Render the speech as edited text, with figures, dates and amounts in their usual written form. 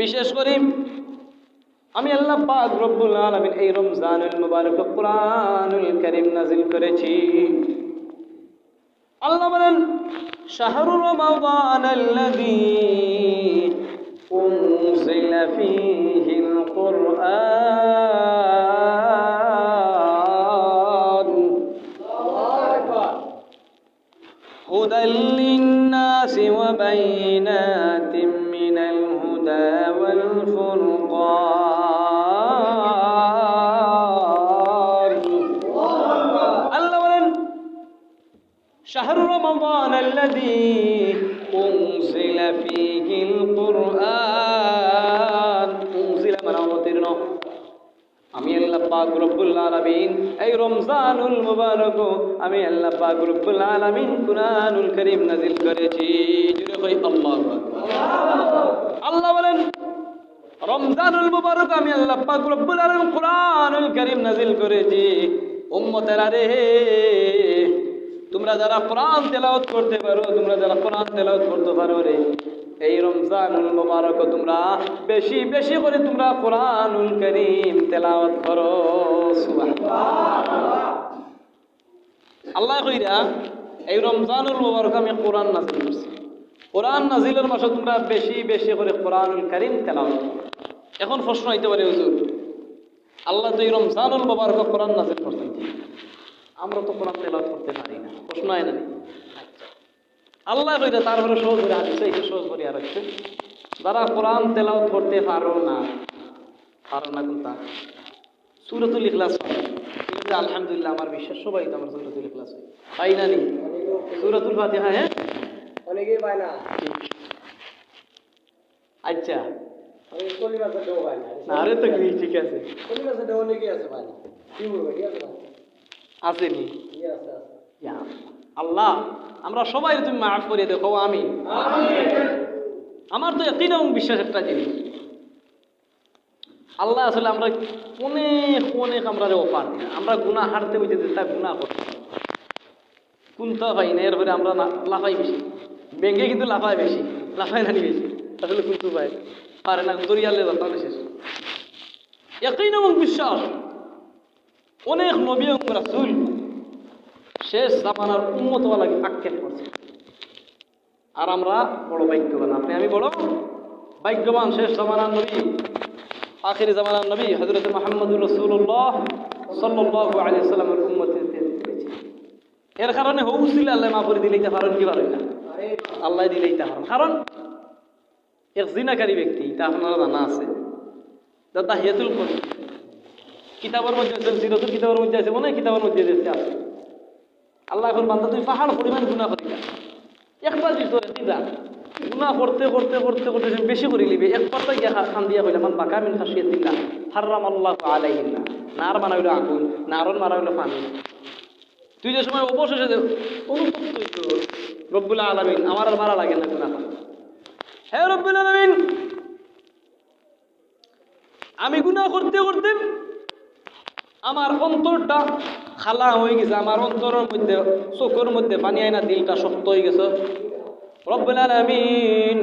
বিশেষ করে আমি আল্লাহ পাক রব্বুল আলামিন এই রমজানুল মুবারক কুরআনুল কারীম নাযিল করেছি। আল্লাহ বলেন শাহরু রমাদানাল্লাযী উনজিলা ফীহিল কুরআন হুদাল লিন-নাসি ওয়া বাইনাতিম মিনাল হুদা ওয়াল ফুরকান। আল্লাহ বলেন শাহরু রমাদানাল্লাযী উনজিলা ফীহিল কুরআন। উনজিলা মানে অবতীর্ণ। আমি আল্লাহ পাক রব্বুল আলামিন এই রমজানুল মুবারক আমি আল্লাহ পাক রব্বুল আলামিন কুরআনুল কারীম নাযিল করেছি। জোরে কই আল্লাহু আকবার। আল্লাহ বলেন রমজানুল মুবারক আমি আল্লাহ পাক রব্বুল আলামিন কুরআনুল কারীম নাযিল করেছি। উম্মতেরা রে, তোমরা যারা কোরআন তেলাওয়াত করতে পারো, তোমরা যারা কোরআন তেলাওয়াত করতে পারো রে, এই রমজানুল মুবারক তোমরা বেশি বেশি করে তোমরা কোরআনুল কারীম তেলাওয়াত করো। সুবহানাল্লাহ। আল্লাহ কইরা এই রমজানুল মুবারক আমি কোরআন নাযিল করছি। কোরআন নাযিলের মাসে তোমরা বেশি বেশি করে কোরআনুল কারীম তেলাওয়াত করো। এখন প্রশ্ন হইতে পারে হুজুর, আল্লাহ তো এই রমজানুল মুবারক কোরআন নাযিল করছেন, আমরা তো কোরআন তেলাওয়াত করতে পারি না, প্রশ্ন হয় না? আল্লাহ কইরা তারপরে সহজ করে হাদিস একটু সহজ করে আর হচ্ছে যারা কোরআন তেলাওয়াত করতে পারো না কোনটা সূরাতুল ইখলাস হয়। আলহামদুলিল্লাহ আমার বিশ্বাস সবাই তো আমার সূরাতুল ইখলাস হয়, তাই না? নি সূরাতুল ফাতিহা হ্যাঁ অনেকেই পায় না। আচ্ছা আমি কলিমাতে দেও পাই না। আরে তো কি ঠিক আছে, কলিমাতে দেও অনেকেই আছে পায় না। কি বলবো, ঠিক আছে আছে নি? আছে ইয়া আল্লাহ আমরা সবাই তুমি মাফ করে দেখো, আমিন। আমার তো ইয়াকিন এবং বিশ্বাস একটা জিনিস, আল্লাহ আসলে আমরা অনেক অনেক আমরা অফার, আমরা গুনাহ হারতে বুঝে তা গুনাহ করি কোনটা পাই না, এরপরে আমরা লাফাই বেশি, ব্যাংকে কিন্তু লাফায় বেশি, লাফায় না বেশি, আসলে কিন্তু পাই পারে না, দরিয়ালে যাতা শেষ। ইয়াকিন এবং বিশ্বাস অনেক নবী এবং রাসূল শেষ জামানার উম্মতওয়ালাকে আক্ষেপ করছে, আর আমরা বড় ভাগ্যবান, আপনি আমি বড় ভাগ্যবান। শেষ জামানার নবী, আখিরি জামানার নবী হযরত মুহাম্মদুর রাসূলুল্লাহ সাল্লাল্লাহু আলাইহি ওয়াসাল্লামের উম্মতের পেয়েছি। এর কারণে হউছিল আল্লাহ মাফ করে দিলেই তা পারেন কি পারেন না, আল্লাহ দিলেই তা পারেন। কারণ এক জিনাকারী ব্যক্তি, তা আপনারা জানা আছে, তাহিয়াতুল করি কিতাবের মধ্যে আছে, সিরাতুল কিতাবের মধ্যে আছে, অনেক কিতাবের মধ্যে আছে। আল্লাহ এখন বান্দা তুই পাহাড় পরিমাণ গুনাহ করি না, একবার দিত গুনাহ করতে করতে করতে করতে বেশি করে নিবে, একবার তাই খান দিয়া কইলাম মান বাকা মিন খাশিয়াতিল্লাহ হারামাল্লাহু আলাইহি না, নার মানা হইলো আগুন, নারন মারা হইলো পানি। তুই যে সময় অবশেষে অনুতপ্ত হইতো রব্বুল আলামিন আমার আর মারা লাগে না গুনাহ, হে রব্বুল আলামিন আমি গুনাহ করতে করতে আমার অন্তরটা খালা হয়ে গেছে, আমার অন্তরের মধ্যে চোখের মধ্যে পানি আয়না, দিলটা শক্ত হয়ে গেছে। রব্বুল আলামিন